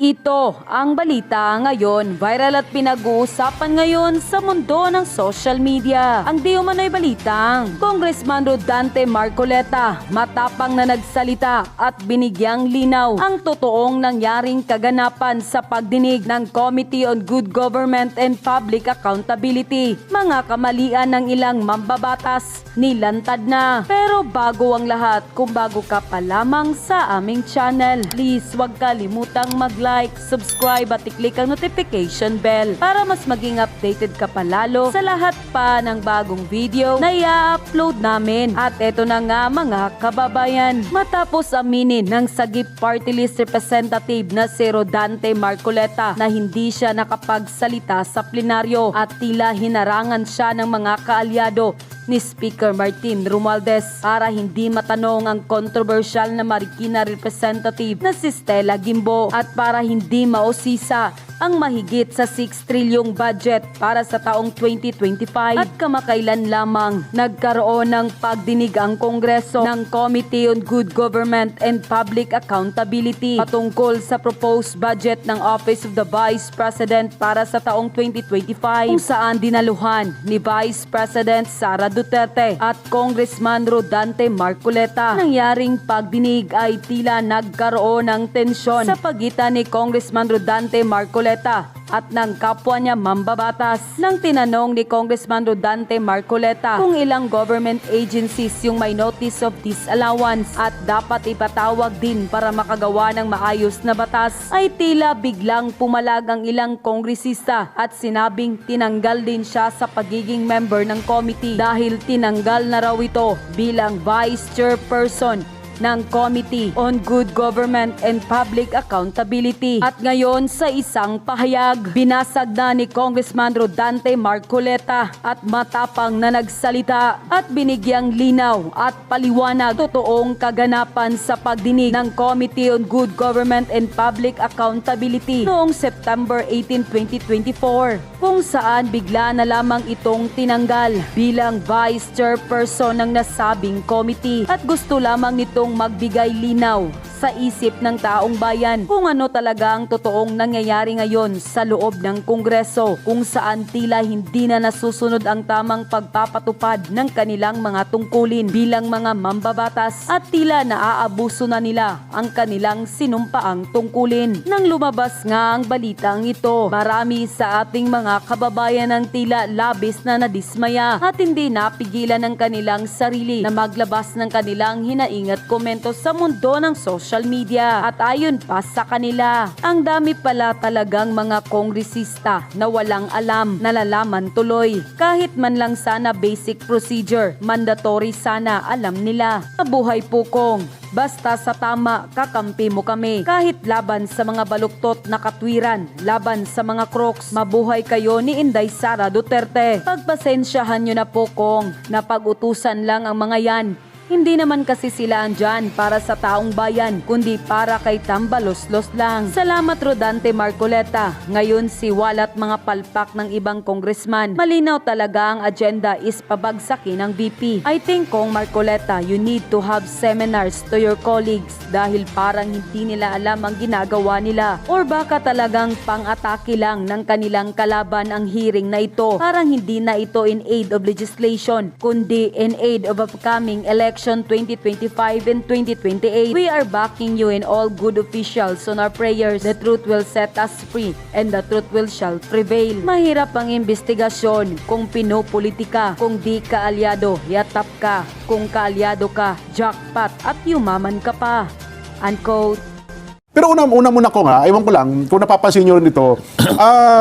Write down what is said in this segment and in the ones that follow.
Ito ang balita ngayon, viral at pinag-uusapan ngayon sa mundo ng social media. Ang di umano'y balitang Congressman Rodante Marcoleta matapang na nagsalita at binigyang linaw ang totoong nangyaring kaganapan sa pagdinig ng Committee on Good Government and Public Accountability. Mga kamalian ng ilang mambabatas nilantad na. Pero bago ang lahat, kung bago ka pa lamang sa aming channel, please huwag kalimutang mag-like, subscribe at i-click ang notification bell para mas maging updated ka palalo sa lahat pa ng bagong video na i-upload namin. At eto na nga mga kababayan, matapos aminin ng Sagip Party List Representative na si Rodante Marcoleta na hindi siya nakapagsalita sa plenaryo at tila hinarangan siya ng mga kaalyado ni Speaker Martin Romualdez para hindi matanong ang controversial na Marikina representative na si Stella Gimbo at para hindi mausisa ang mahigit sa 6 trilyong budget para sa taong 2025 at kamakailan lamang nagkaroon ng pagdinig ang Kongreso ng Committee on Good Government and Public Accountability patungkol sa proposed budget ng Office of the Vice President para sa taong 2025 kung saan dinaluhan ni Vice President Sara Duterte at Congressman Rodante Marcoleta. Nangyaring pagdinig ay tila nagkaroon ng tensyon sa pagitan ni Congressman Rodante Marcoleta at ng kapwa niya mambabatas. Nang tinanong ni Congressman Rodante Marcoleta kung ilang government agencies yung may notice of disallowance at dapat ipatawag din para makagawa ng maayos na batas, ay tila biglang pumalag ang ilang kongresista at sinabing tinanggal din siya sa pagiging member ng committee dahil tinanggal na raw ito bilang vice chairperson ng Committee on Good Government and Public Accountability. At ngayon sa isang pahayag, binasag na ni Congressman Rodante Marcoleta at matapang na nagsalita at binigyang linaw at paliwanag totoong kaganapan sa pagdinig ng Committee on Good Government and Public Accountability noong September 18, 2024 kung saan bigla na lamang itong tinanggal bilang Vice Chairperson ng nasabing committee at gusto lamang nitong magbigay linaw sa isip ng taong bayan kung ano talaga ang totoong nangyayari ngayon sa loob ng Kongreso kung saan tila hindi na nasusunod ang tamang pagpapatupad ng kanilang mga tungkulin bilang mga mambabatas at tila naaabuso na nila ang kanilang sinumpaang tungkulin. Nang lumabas nga ang balitang ito, marami sa ating mga kababayan ang tila labis na nadismaya at hindi napigilan ng kanilang sarili na maglabas ng kanilang hinaing at komento sa mundo ng social media. At ayon pa sa kanila, ang dami pala talagang mga kongresista na walang alam, nalalaman tuloy. Kahit man lang sana basic procedure, mandatory sana alam nila. Mabuhay po kong, basta sa tama, kakampi mo kami. Kahit laban sa mga baluktot na katwiran, laban sa mga crooks, mabuhay kayo ni Inday Sara Duterte. Pagpasensyahan nyo na po kong, napag-utusan lang ang mga yan. Hindi naman kasi sila andyan para sa taong bayan, kundi para kay tambalos-los lang. Salamat Rodante Marcoleta. Ngayon si walat mga palpak ng ibang congressman. Malinaw talaga ang agenda is pabagsakin ng VP. I think kong Marcoleta, you need to have seminars to your colleagues dahil parang hindi nila alam ang ginagawa nila. Or baka talagang pang-atake lang ng kanilang kalaban ang hearing na ito. Parang hindi na ito in aid of legislation, kundi in aid of upcoming election 2025 and 2028. We are backing you and all good officials on our prayers. The truth will set us free and the truth will shall prevail. Mahirap ang investigasyon kung pinopolitika. Kung di ka alyado, yatap ka. Kung kaalyado ka, jackpot at yumaman ka pa. Unquote. Pero una muna ko nga, ewan ko lang, kung napapansin nyo rin ito,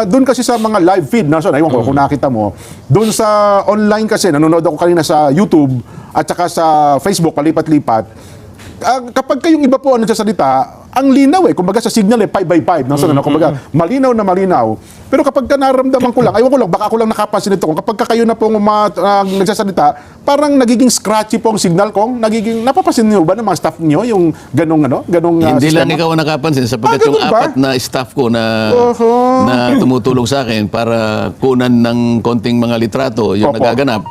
doon kasi sa mga live feed, ewan ko kung nakita mo, doon sa online kasi, nanonood ako kanina sa YouTube at saka sa Facebook, palipat-lipat, kapag kayong iba po ang nagsasalita, ang linaw kumbaga sa signal 5x5, kumbaga malinaw na malinaw. Pero kapag ka naramdaman ko lang, ewan ko lang, baka ako lang nakapansin ito, kapag kayo na pong nagsasalita, parang nagiging scratchy po ang signal ko, napapansin niyo ba ng mga staff niyo yung ganong hindi sistema? lang ikaw ang nakapansin sapagkat yung apat na staff ko na tumutulong sa akin para kunan ng konting mga litrato yung nagaganap.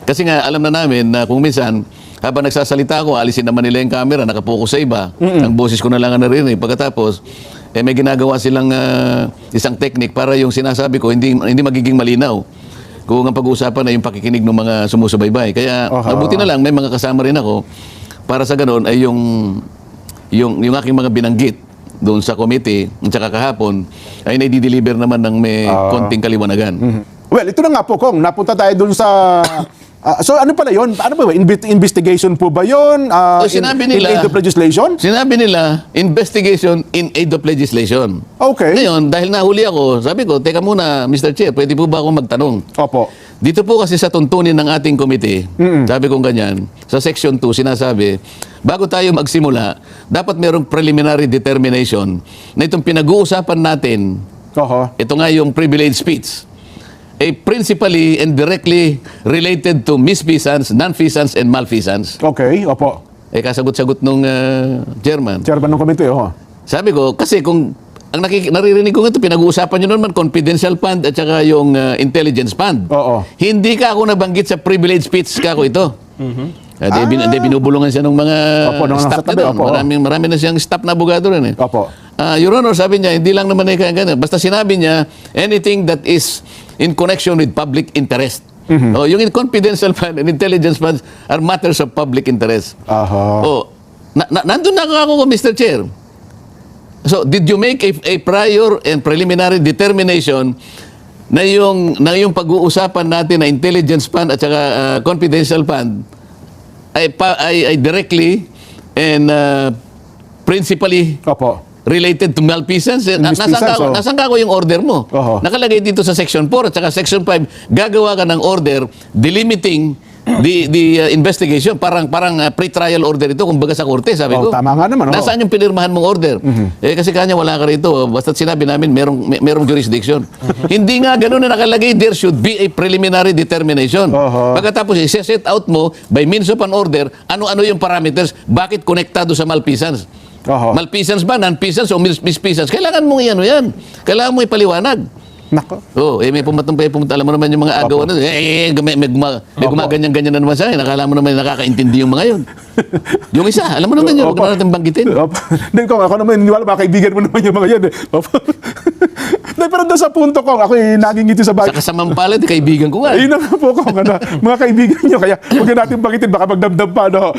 Kasi nga alam na namin na kung minsan habang nagsasalita ako, alisin naman nila yung camera, nakapokus sa iba. Ang boses ko na lang ang narinig. Pagkatapos, may ginagawa silang isang technique para yung sinasabi ko hindi magiging malinaw kung ang pag-uusapan ay yung pakikinig ng mga sumusubaybay. Kaya mabuti na lang may mga kasama rin ako para sa ganoon ay yung aking mga binanggit doon sa committee at saka kahapon ay naidi-deliver naman ng may konting kaliwanagan. Well, ito na nga po, Kong. Napunta tayo dun sa... so ano pala yun? Ano ba? Investigation po ba yun? Sinabi In nila- aid of legislation? Sinabi nila, investigation in aid of legislation. Okay. Ngayon, dahil nahuli ako, sabi ko, teka muna, Mr. Chair, pwede po ba akong magtanong? Opo. Dito po kasi sa tuntunin ng ating committee, sabi kong ganyan, sa section 2, sinasabi, bago tayo magsimula, dapat mayroong preliminary determination na itong pinag-uusapan natin, Oho. ito nga yung privileged speech, principally and directly related to misfeasance, non-feasance, and malfeasance. Okay, opo. Kasagot-sagot nung chairman. Chairman ng komite, oho. Sabi ko, kasi kung ang naririnig ko ito, pinag-uusapan nyo naman confidential fund at saka yung intelligence fund. Oo. Hindi ka ako nabanggit sa privilege speech ka ako ito. Binubulungan siya ng mga Opo, ng staff nasa tabi, na doon. opo. Marami na siyang staff na abogado rin. Opo. Your Honor, sabi niya, hindi lang naman kaya ganun. Basta sinabi niya, anything that is in connection with public interest. Yung confidential fund and intelligence funds are matters of public interest. Aha. Nandun na ako, Mr. Chair. So, did you make a prior and preliminary determination na yung pag-uusapan natin na intelligence fund at saka confidential fund ay directly and principally Opo. related to malfeasance? Malfeasance, oh. Nasaan ka ko yung order mo? Oho. Nakalagay dito sa Section 4 at saka Section 5, gagawa ka ng order delimiting the investigation. Parang pre-trial order ito, kumbaga sa korte, sabi ko. Tama nga naman. Nasaan yung pinirmahan mong order? Kasi kanya wala ka rito. Basta't sinabi namin, merong jurisdiction. Hindi nga ganun na nakalagay, there should be a preliminary determination. Oho. Pagkatapos, i-set out mo, by means of an order, ano-ano yung parameters, bakit konektado sa malfeasance? Oho. Malfeasance ba, non-feasance o misfeasance? Kailangan mong yan. Kailangan mo ipaliwanag. Nako. May pumunta. Alam mo naman yung mga agawan na, may gumaganyan-ganyan na naman sa akin. Nakala mo naman nakakaintindi yung mga yun. Yung isa, alam mo naman yun, huwag na natin banggitin. Opo. Hindi ko, ako naman, niwala, mga kaibigan mo naman yung mga yan. Opo. Hindi, pero doon sa punto ko, ako nagingiti sa Sa bagay. kasamang palad, kaibigan ko nga. Ayun na nga po ko, mga kaibigan nyo, kaya huwag na natin banggitin, baka magdamdam pa, no?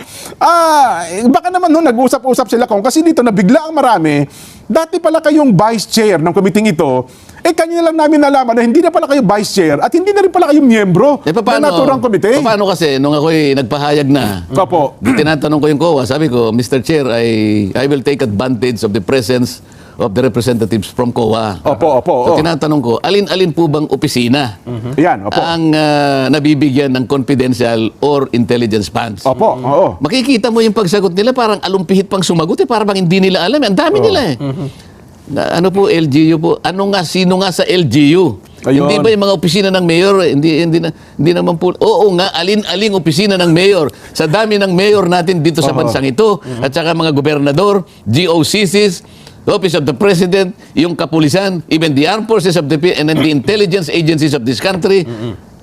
Baka naman nung nag-usap-usap sila kung, kasi dito nabigla ang marami, dati pala kayong vice chair ng committee ito, kanina lang namin nalaman na hindi na pala kayo vice chair at hindi na rin pala kayo miyembro ng naturang komite. Paano kasi, nung ako'y nagpahayag na, Opo. tinatanong ko yung COA, sabi ko, Mr. Chair, I will take advantage of the presence of the representatives from COA. Opo. So, tinatanong ko, alin-alin po bang opisina Yan, opo. ang nabibigyan ng confidential or intelligence funds? Opo, oo. Makikita mo yung pagsagot nila, parang alumpihit pang sumagot, para bang hindi nila alam. Ang dami nila eh. Ano po, LGU po? Sino nga sa LGU? Ayun. Hindi ba yung mga opisina ng mayor? Hindi naman po. Oo nga, alin-aling opisina ng mayor. Sa dami ng mayor natin dito sa bansang ito, at saka mga gobernador, GOCCs, Office of the President, yung kapulisan, even the armed forces of the and the intelligence agencies of this country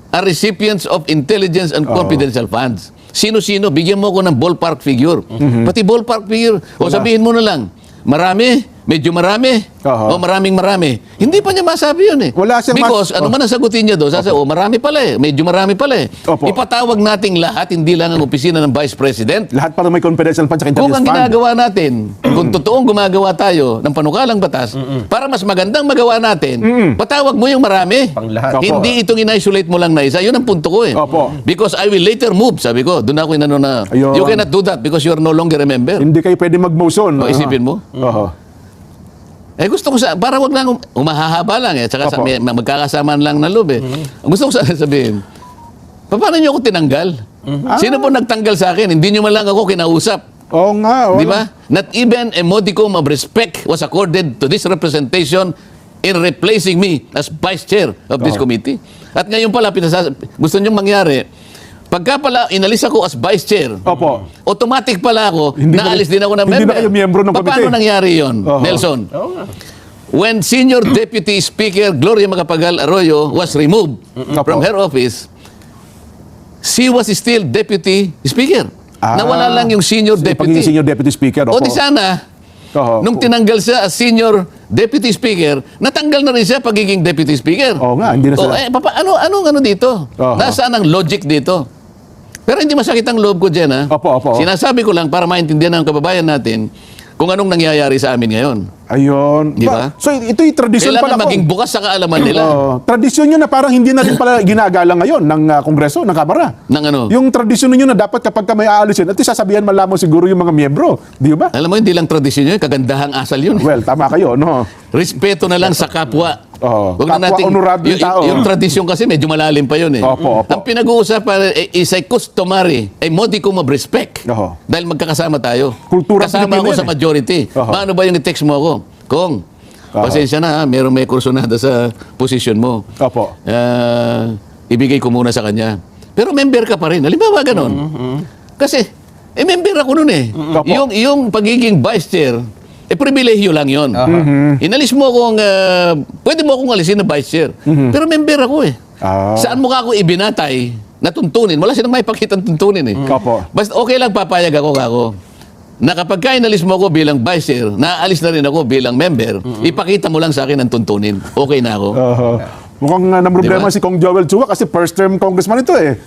are recipients of intelligence and confidential funds. Sino-sino? Bigyan mo ko ng ballpark figure. Pati ballpark figure. O sabihin mo na lang, marami, medyo marami, o maraming-marami. Hindi pa niya masabi yun eh. Wala siyang Because ano man ang sagutin niya doon, sasabi, marami pala eh, medyo marami pala eh. Opo. Ipatawag nating lahat, hindi lang ang opisina ng Vice President. Lahat para may confidential fund sa Kung intelligence ang fund. ginagawa natin, kung totoong gumagawa tayo ng panukalang batas, para mas magandang magawa natin, patawag mo yung marami. Pang lahat. Opo. Hindi itong in-isolate mo lang na isa. Yun ang punto ko eh. Opo. Because I will later move, sabi ko. Doon ako inano na, Ayun. you cannot do that because you are no longer a member. Hindi kayo pwede mag-motion. O, isipin mo. Oho. Gusto ko para wag lang umahahaba lang eh. Tsaka Opo. magkakasamaan lang ng loob eh. Gusto ko sana sabihin, paano niyo ako tinanggal? Sino po nagtanggal sa akin? Hindi niyo man lang ako kinausap. Oo nga. Di ba? Not even a modicum of respect was accorded to this representation in replacing me as vice chair of this committee. At ngayon pala, gusto niyong mangyari, pagka pala inalis ako as vice chair, Opo. automatic pala ako, Hindi naalis na- din ako na hindi member. na kayo miyembro ng komite. Paano nangyari yon, Oho. Nelson? When Senior Deputy Speaker Gloria Macapagal Arroyo was removed from her office, she was still Deputy Speaker. Nawala lang yung Senior Pagiging Deputy. senior deputy speaker. O Opo. di sana, Oo. Nung tinanggal siya as senior deputy speaker, natanggal na rin siya pagiging deputy speaker. Oo nga, hindi na sila. Ano dito? Oo. Nasaan ang logic dito? Pero hindi masakit ang loob ko dyan, ha? Opo. Sinasabi ko lang para maintindihan ng kababayan natin kung anong nangyayari sa amin ngayon. Ayun. Di ba? So ito'y tradisyon Kailangan pala maging bukas sa kaalaman nila. tradisyon nyo na parang hindi na rin pala ginagalang ngayon ng Kongreso, ng Kamara. Ng ano? Yung tradisyon nyo na dapat kapag ka may aalisin, at sasabihan man lamang siguro yung mga miyembro. Di ba? Alam mo, hindi lang tradisyon yun, kagandahang asal yun. Well, tama kayo, no? Respeto na lang sa kapwa. Oo. Huwag na Kapwa honorable tao. yung tradisyon kasi medyo malalim pa yun eh. Opo. Ang pinag-uusapan is a customary, a modicum of respect. Oo. Dahil magkakasama tayo. Kultura Kasama Pilipino ako yan sa eh. majority. Oo. Paano ba yung i-text mo ako? Kong, pasensya na ha, may kursunada sa posisyon mo. Opo. Ibigay ko muna sa kanya. Pero member ka pa rin. Halimbawa ganon. Kasi, member ako nun eh. Opo. Yung pagiging vice chair, pribilehyo lang yon. Inalis mo akong, pwede mo akong alisin na vice chair. Pero member ako eh. Saan mo ka ako ibinatay na tuntunin? Wala silang may pakitang tuntunin eh. Opo. Basta okay lang papayag ako. Na kapag ka inalis mo ako bilang vice chair, naaalis na rin ako bilang member, ipakita mo lang sa akin ang tuntunin. Okay na ako. Mukhang namroblema Diba? si Kong Joel Chua kasi first term congressman ito eh.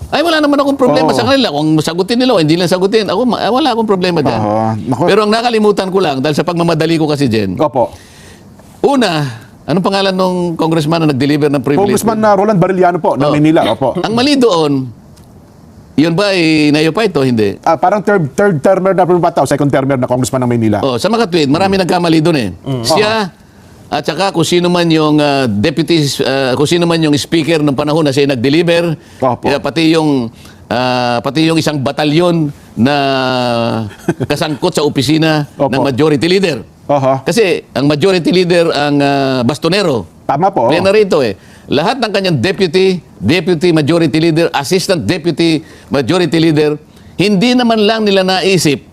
Ay, wala naman akong problema Oo. sa kanila. Kung sagutin nila o hindi lang sagutin, ako, wala akong problema dyan. Naku. Pero ang nakalimutan ko lang, dahil sa pagmamadali ko kasi dyan, Opo. una, anong pangalan nung congressman na nag-deliver ng privilege? Congressman na Roland Bariliano po, ng Oo. Manila. Opo. Ang mali doon, yun ba ay nayopay ito? Hindi. Parang third termer na pumapataw, second termer na congressman ng Manila. Oh, sa mga tweet, marami nagkamali doon eh. Siya, at saka kung sino man yung kung sino man yung speaker ng panahon na siya nag-deliver, Opo. pati yung isang batalyon na kasangkot sa opisina Opo. ng majority leader. Oho. Kasi ang majority leader ang bastonero. Tama po. Kaya narito eh. Lahat ng kanyang deputy majority leader, assistant deputy majority leader, hindi naman lang nila naisip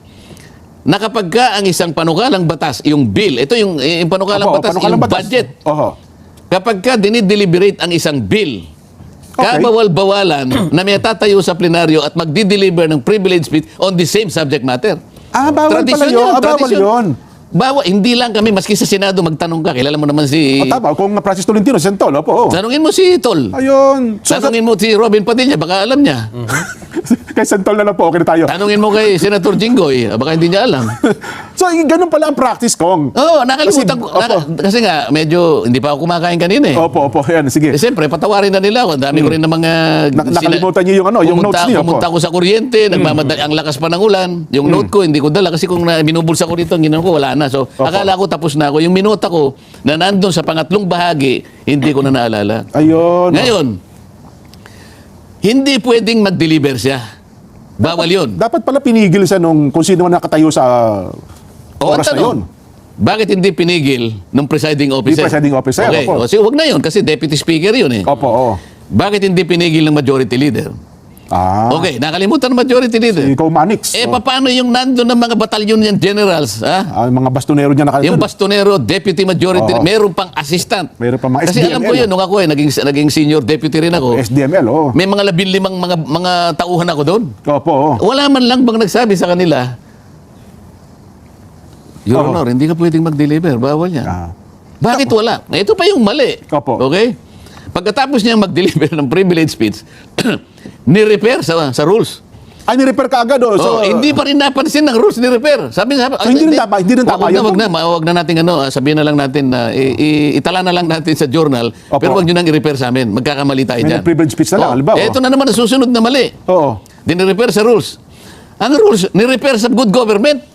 na kapag ka ang isang panukalang batas, yung bill, ito yung panukalang Opo, batas, panukalang yung batas. budget. Oho. Kapag ka dinideliberate ang isang bill, Okay. kabawal-bawalan na may tatayo sa plenaryo at magdi-deliver ng privilege speech on the same subject matter. Bawal pala yun. Bawal tradisyon. yun. Bawal, hindi lang kami, maski sa Senado magtanong ka, kilala mo naman si... Tama, kung Francis Tolentino, Sentol, opo. Tanungin mo si Tol. Ayun. So, Tanungin mo si Robin Padilla, baka alam niya. kay Sentol na lang po, okay na tayo. Tanungin mo kay Senator Jinggoy, baka hindi niya alam. So, ganun pala ang practice, Kong. Oo, nakalimutan ko. Opo. Kasi nga, medyo hindi pa ako kumakain kanina eh. Opo. Yan, sige. Siyempre, patawarin na nila ako. Ang dami ko rin ng mga... Nakalimutan niyo yung yung notes niyo. Pumunta ako sa kuryente, nagmamadali, ang lakas pa ng ulan. Yung note ko, hindi ko dala kasi kung binubulsa ko rito, ang ginawa ko, wala na. So, akala ko tapos na ako. Yung minota ko na nandun sa pangatlong bahagi, hindi ko na naalala. Ayun. Ngayon, hindi pwedeng mag-deliver siya. Bawal yun. Dapat pala pinigil siya nung kung sino man nakatayo sa oras na yun. Bakit hindi pinigil ng presiding officer? Yung presiding officer, Okay. opo. O, so, huwag na yun kasi deputy speaker yun eh. Opo, oo. Bakit hindi pinigil ng majority leader? Okay, nakalimutan ng majority leader. Si Kong Manix. Paano yung nandun ng mga batalyon yan generals? Ha? Mga bastonero niya Yung nakalimutan. bastonero, deputy majority, Oo. meron pang assistant. Meron pang mga Kasi alam ko SDML. yun, nung ako naging senior deputy rin ako. SDML, oo. May mga 15 mga tauhan ako doon. Opo, oo. Wala man lang bang nagsabi sa kanila, Your Oo. Honor, hindi ka pwedeng mag-deliver. Bawal yan. Bakit wala? Ito pa yung mali. Opo. Okay? Pagkatapos niya mag-deliver ng privilege speech, ni-repair sa rules. Ni-repair ka agad, oh. So, Hindi pa rin napansin ng rules ni-repair. Sabi niya, hindi rin tama yun. Wag na natin sabihin na lang natin na itala na lang natin sa journal, Opo. pero wag niyo nang i-repair sa amin. Magkakamali tayo May diyan. privilege speech na lang, halimbawa. Ito na naman ang susunod na mali. Oo. Dini-repair sa rules. Ang rules, ni-repair sa good government.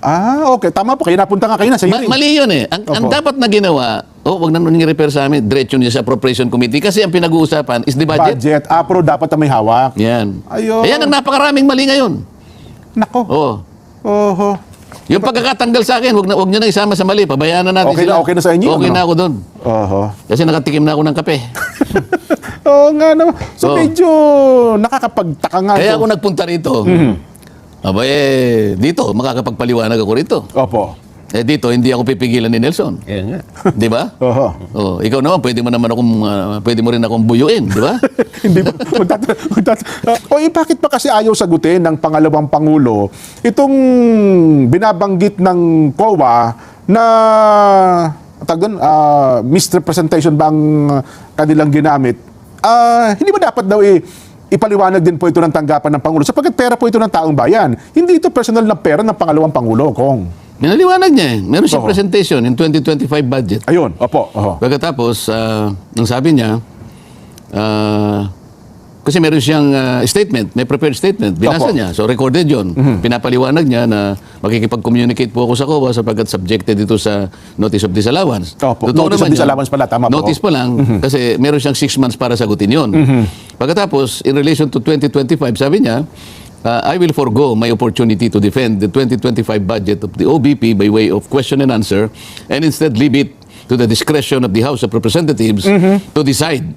Okay. Tama po. Kaya napunta nga kayo na sa hearing. Mali yun eh. Ang Opo. dapat na ginawa, wag na nung i-repair sa amin, diretso niya sa appropriation committee kasi ang pinag-uusapan is the budget. Budget. Pero dapat na may hawak. Yan. Ayun. Ayan ang napakaraming mali ngayon. Nako. Oo. Oho. Yung pagkakatanggal sa akin, wag niyo na isama sa mali. Pabayaan na natin Okay sila. na- okay na sa inyo, Okay ano? na ako doon. Oho. Kasi nakatikim na ako ng kape. Oo nga naman. So, Oo. medyo nakakapagtaka nga. Kaya ito. ako nagpunta rito. Dito, makakapagpaliwanag ako rito. Opo. Eh dito, hindi ako pipigilan ni Nelson. Yan nga. Di ba? Oho. Oh, ikaw naman, pwede mo rin akong buyuin, di ba? Hindi ba? Bakit pa kasi ayaw sagutin ng pangalawang Pangulo itong binabanggit ng COA na misrepresentation ba ang kanilang ginamit? Hindi ba dapat daw ipaliwanag din po ito ng tanggapan ng Pangulo sapagkat pera po ito ng taong bayan. Hindi ito personal na pera ng pangalawang Pangulo, Kong. Minaliwanag niya eh. Meron siyang presentation in 2025 budget. Ayun, opo. Oho. Pagkatapos, ang sabi niya, kasi meron siyang statement, may prepared statement, binasa Opo. niya, so recorded yun. Pinapaliwanag niya na makikipag-communicate po ako sa COA sapagkat subjected dito sa notice of disallowance. Opo. Totoo Notice naman of disallowance yun. pala, tama po. Notice pa lang, kasi meron siyang 6 months para sagutin yun. Pagkatapos, in relation to 2025, sabi niya, I will forgo my opportunity to defend the 2025 budget of the OBP by way of question and answer and instead leave it to the discretion of the House of Representatives to decide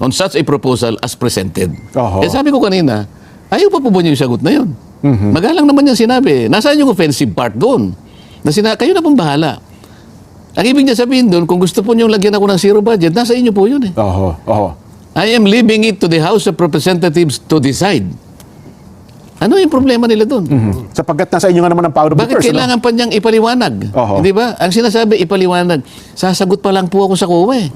on such a proposal as presented. Oho. Eh sabi ko kanina, ayaw pa po ba niyo yung sagot na yun? Magalang naman yung sinabi. Nasaan yung offensive part doon? Kayo na pong bahala. Ang ibig niya sabihin doon, kung gusto po niyong lagyan ako ng zero budget, nasa inyo po yun eh. Oho. Oho. I am leaving it to the House of Representatives to decide. Ano yung problema nila doon? Sapagkat nasa inyo nga naman ang power of the Bakit purse. kailangan pa niyang ipaliwanag? Oho. Hindi ba? Ang sinasabi, ipaliwanag. Sasagot pa lang po ako sa COA eh.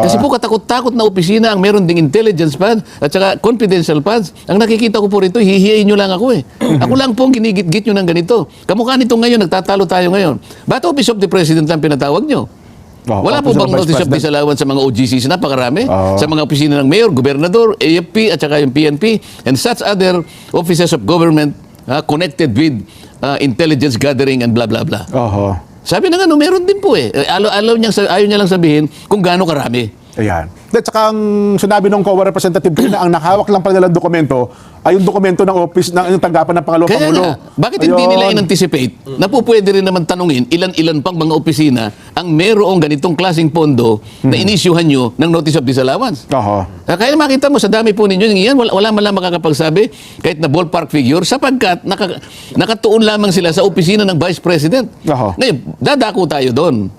Kasi po katakot-takot na opisina ang meron ding intelligence funds at saka confidential funds. Ang nakikita ko po rito, hihiyain nyo lang ako eh. Ako lang po ang ginigit-git nyo ng ganito. Kamukha nito ngayon, nagtatalo tayo ngayon. Ba't Office of the President lang pinatawag nyo? Wala po Office of bang the Vice notice of President. disallowance sa mga OGCs? Napakarami. Sa mga opisina ng mayor, gobernador, AFP, at saka yung PNP, and such other offices of government connected with intelligence gathering and blah, blah, blah. Oho. Sabi na nga, no, meron din po eh. Ayaw niya lang sabihin kung gaano karami. Ayan. At saka ang sinabi ng COA representative na ang nakahawak lang pala nilang dokumento ay yung dokumento ng office ng tanggapan ng pangalawang Kaya Pangulo. nga, bakit hindi Ayun. nila in-anticipate na po pwede rin naman tanungin ilan-ilan pang mga opisina ang merong ganitong klaseng pondo na inisyuhan nyo ng notice of disallowance? Oho. Kaya makita mo sa dami po ninyo, yan, wala man lang makakapagsabi kahit na ballpark figure sapagkat nakatuon lamang sila sa opisina ng Vice President. Oho. Ngayon, dadako tayo doon.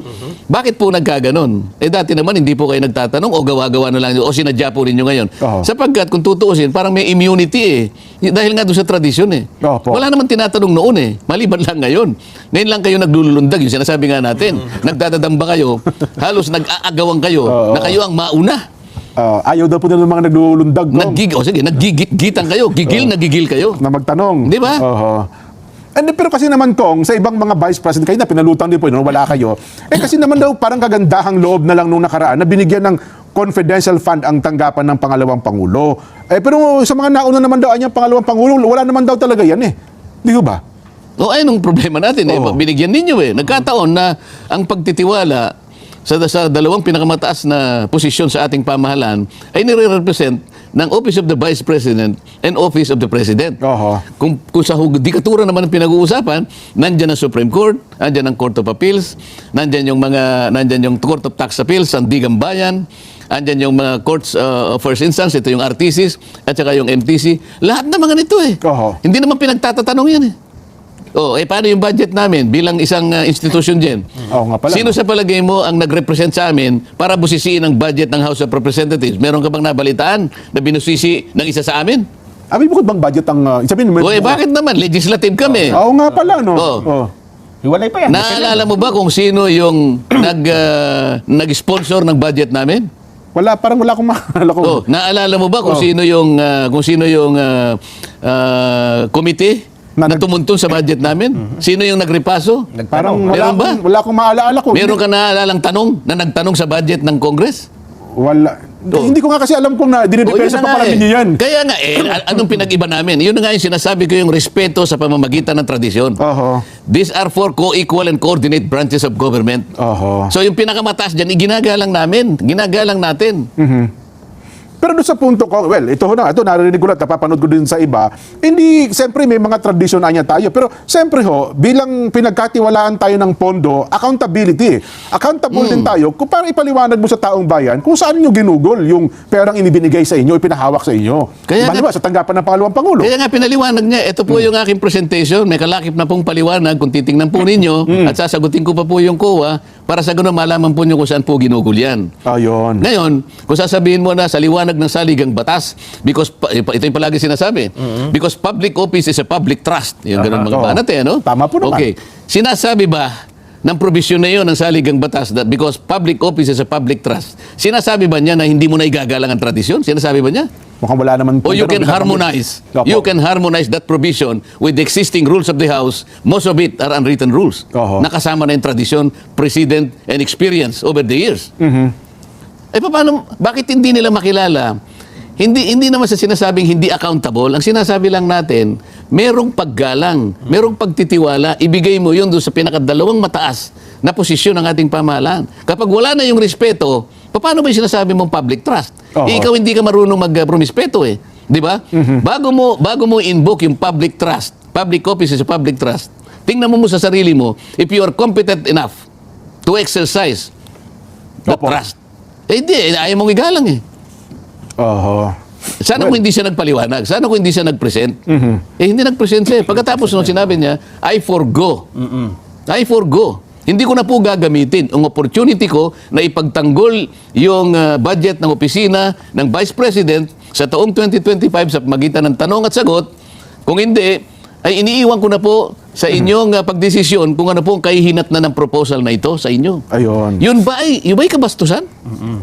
Bakit po nagkaganon? Eh dati naman hindi po kayo nagtatanong o gawa-gawa na lang o sinadya po ninyo ngayon. Oho. Sapagkat kung tutuusin, parang may immunity eh. Dahil nga doon sa tradisyon eh. Opo. Wala naman tinatanong noon eh. Maliban lang ngayon. Ngayon lang kayo naglulundag. Yung sinasabi nga natin. Nagdadadamba kayo. Halos nag-aagawan kayo na kayo ang mauna. Ayaw daw po nila ng mga naglulundag Naggigit-gitan kayo. Gigil na gigil kayo. na magtanong. Di ba? Oho. Pero kasi naman, Kong, sa ibang mga vice president, kayo na pinalutang din po, no, wala kayo. Kasi naman daw parang kagandahang loob na lang nung nakaraan na binigyan ng confidential fund ang tanggapan ng pangalawang Pangulo. Pero sa mga nauna naman daw ang pangalawang Pangulo, wala naman daw talaga yan eh. Di ba? O ayun ang problema natin. Oo. Binigyan ninyo eh. Nagkataon na ang pagtitiwala sa dalawang pinakamataas na posisyon sa ating pamahalaan ay nire-represent ng Office of the Vice President and Office of the President. Oho. Kung sa hudikatura naman ang pinag-uusapan, nandyan ang Supreme Court, nandyan ang Court of Appeals, nandyan yung Court of Tax Appeals, ang Digang Bayan, andyan yung mga courts of first instance, ito yung RTCs, at saka yung MTC. Lahat na mga nito eh. Oho. Hindi naman pinagtatatanong yan eh. Paano yung budget namin bilang isang institution dyan? Oo nga pala. Sino sa palagay mo ang nag-represent sa amin para busisiin ang budget ng House of Representatives? Meron ka bang nabalitaan na binusisi ng isa sa amin? May bukod bang budget ang... sabihin, Bakit naman? Legislative kami. Oo nga pala, no? Oo. Oh. Hiwalay pa yan. Naalala mo ba kung sino yung nag-sponsor ng budget namin? Parang wala akong maalala ko. Naalala mo ba kung sino yung committee na tumuntun sa budget namin? Sino yung nagrepaso? Parang Meron ba? wala akong maalala ko. Meron ka naalalang tanong na nagtanong sa budget ng Congress? Wala. Hindi ko nga kasi alam kung dinidepensa yun na pa nga pala ninyo yan. Kaya nga anong pinag-iba namin? Yun na nga yung sinasabi ko yung respeto sa pamamagitan ng tradisyon. Oho. These are four co-equal and coordinate branches of government. Oho. So yung pinakamataas dyan, ginagalang namin. Ginagalang natin. Pero doon sa punto ko, well, ito narinig ko lang, napapanood ko din sa iba, hindi, siyempre may mga tradisyon na niya tayo, pero siyempre bilang pinagkatiwalaan tayo ng pondo, accountability. Accountable din tayo kung para ipaliwanag mo sa taong bayan kung saan nyo ginugol yung perang inibinigay sa inyo, ipinahawak sa inyo. Halimbawa, sa tanggapan ng pangalawang Pangulo. Kaya nga pinaliwanag niya, ito po yung aking presentation, may kalakip na pong paliwanag kung titingnan po ninyo at sasagutin ko pa po yung COA para sa ganun malaman po nyo kung saan po ginugol yan. Ayun. Ngayon, kung sasabihin mo na sa liwanag ng saligang batas, because ito yung palagi sinasabi, because public office is a public trust. Yung ganun mga banat ano? Tama po naman. Okay. Sinasabi ba ng provision na yun ng saligang batas that because public office is a public trust, sinasabi ba niya na hindi mo na igagalang ang tradisyon? Sinasabi ba niya? Mukhang wala naman po. O you can harmonize. Opo. You can harmonize that provision with the existing rules of the House. Most of it are unwritten rules. Oho. Nakasama na yung tradisyon, precedent, and experience over the years. Eh paano, bakit hindi nila makilala? Hindi naman sa sinasabing hindi accountable. Ang sinasabi lang natin, merong paggalang, merong pagtitiwala, ibigay mo yun doon sa pinakadalawang mataas na posisyon ng ating pamahalaan. Kapag wala na yung respeto, paano ba yung sinasabi mong public trust? Eh, ikaw hindi ka marunong mag-promispeto eh. Di ba? Bago mo invoke yung public trust, public office is a public trust, tingnan mo sa sarili mo if you are competent enough to exercise that Opo. trust. Eh hindi, ayaw mong igalang eh. Sana kung hindi siya nagpaliwanag, sana kung hindi siya nag-present. Eh hindi nag-present siya. Pagkatapos nung sinabi niya, I forgo. I forgo. Hindi ko na po gagamitin ang opportunity ko na ipagtanggol yung budget ng opisina ng Vice President sa taong 2025 sa magitan ng tanong at sagot. Kung hindi, ay iniiwan ko na po sa inyong pagdesisyon kung ano po ang kahihinat na ng proposal na ito sa inyo. Ayun. Yun ba'y kabastusan?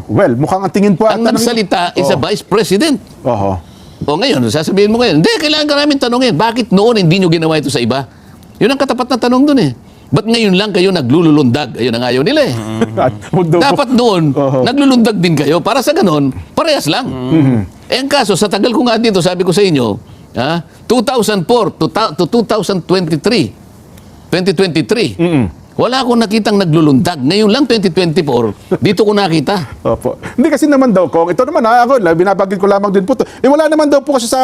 Well, mukhang ang tingin po Ang nagsalita is a Vice President. Oho. O ngayon, sasabihin mo ngayon, hindi, kailangan ka namin tanongin. Bakit noon hindi nyo ginawa ito sa iba? Yun ang katapat na tanong dun eh. Ba't ngayon lang kayo naglululundag? Ayun ang ayaw nila eh. Dapat noon, naglulundag din kayo. Para sa ganon, parehas lang. Eh ang kaso, sa tagal ko nga dito, sabi ko sa inyo, 2004 to 2023, wala akong nakitang naglulundag. Ngayon lang 2024, dito ko nakita. Opo. Hindi kasi naman daw, Kong, ito naman ako, binabagin ko lamang din po to. Eh wala naman daw po kasi sa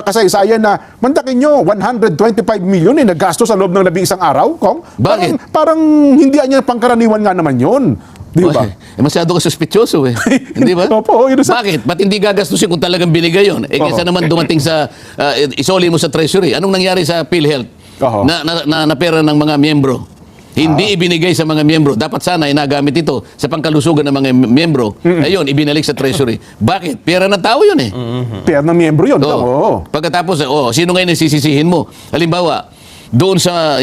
kasaysayan na mandakin nyo, 125 million nagastos sa loob ng 11 araw, Kong. Bakit? Parang hindi niya pangkaraniwan nga naman yun. Di ba? Masyado ka suspityoso eh. Hindi ba? Opo, yun sa... Bakit? Ba't hindi gagastusin kung talagang binigay yun? Eh, kaysa naman dumating sa, isoli mo sa treasury. Anong nangyari sa PhilHealth? Na pera ng mga miyembro? Hindi ibinigay sa mga miyembro. Dapat sana inagamit ito sa pangkalusugan ng mga miyembro. Ayun, ibinalik sa treasury. Bakit? Pera ng tao yun eh. Pera ng miyembro yun. Oo. Pagkatapos, sino ngayon nasisisihin mo? Halimbawa, doon sa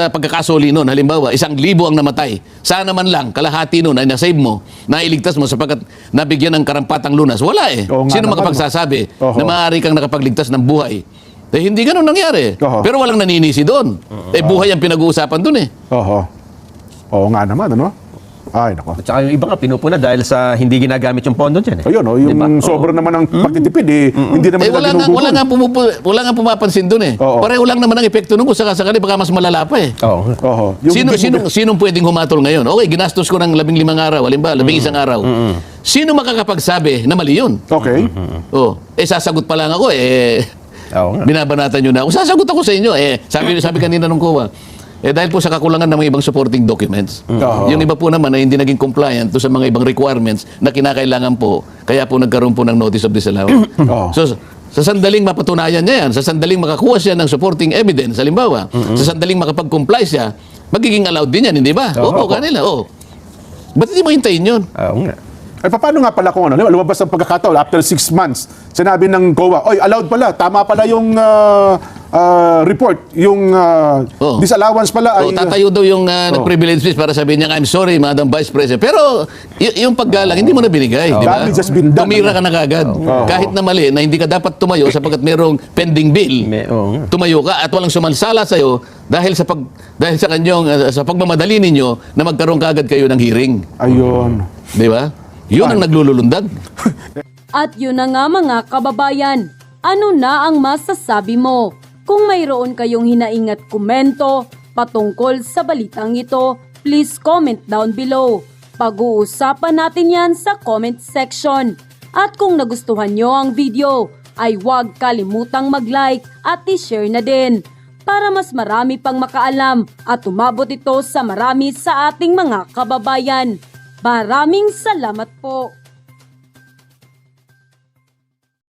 pagkakasoli noon, halimbawa, 1,000 ang namatay. Sana man lang, kalahati noon ay nasave mo, nailigtas mo sapagkat nabigyan ng karampatang lunas. Wala eh. Sino makapagsasabi na maaari kang nakapagligtas ng buhay? Eh, hindi ganun nangyari. Pero walang naninisi doon. Eh, buhay ang pinag-uusapan doon eh. Oo nga naman, ano? Ay, nako. At saka yung iba nga pinupuna dahil sa hindi ginagamit yung pondo dyan eh. Ayun, yung sobra naman ng pagtitipid, hindi naman nila ginugugol. Wala nga pumapansin doon eh. Pareho lang naman ang epekto nung kung sakasakali baka mas malala pa eh. Sinong pwedeng humatol ngayon? Okay, ginastos ko ng 15 araw, halimbawa, 11 araw. Sino makakapagsabi na mali yun? Okay. Sasagot pa lang ako binabanatan nyo na. Kung sasagot ako sa inyo, sabi kanina nung COA, dahil po sa kakulangan ng mga ibang supporting documents. Yung iba po naman ay hindi naging compliant to sa mga ibang requirements na kinakailangan po, kaya po nagkaroon po ng notice of disallowance. So, sa sandaling mapatunayan niya yan, sa sandaling makakuha siya ng supporting evidence, halimbawa, sa sandaling makapag-comply siya, magiging allowed din yan, hindi ba? Oo, kanila, Ba't hindi mo hintayin yun? Oo nga. Ay, paano nga pala kung lumabas ang pagkakataon after 6 months, sinabi ng COA, allowed pala, tama pala yung report, yung disallowance pala ay... Tatayo daw yung nag-privilege list para sabihin niya, I'm sorry, Madam Vice President. Pero yung paggalang, hindi mo na binigay, di ba? Damage has been done. Tumira ka na kagad. Kahit na mali, na hindi ka dapat tumayo sapagkat merong pending bill, tumayo ka at walang sumansala sa'yo dahil sa kanyang, sa pagmamadali ninyo na magkaroon kagad kayo ng hearing. Ayun. Di ba? Yun ang naglululundag. At yun na nga mga kababayan, ano na ang masasabi mo? Kung mayroon kayong hinaing at komento patungkol sa balitang ito, please comment down below. Pag-uusapan natin yan sa comment section. At kung nagustuhan nyo ang video, ay huwag kalimutang mag-like at i-share na din para mas marami pang makaalam at umabot ito sa marami sa ating mga kababayan. Maraming salamat po!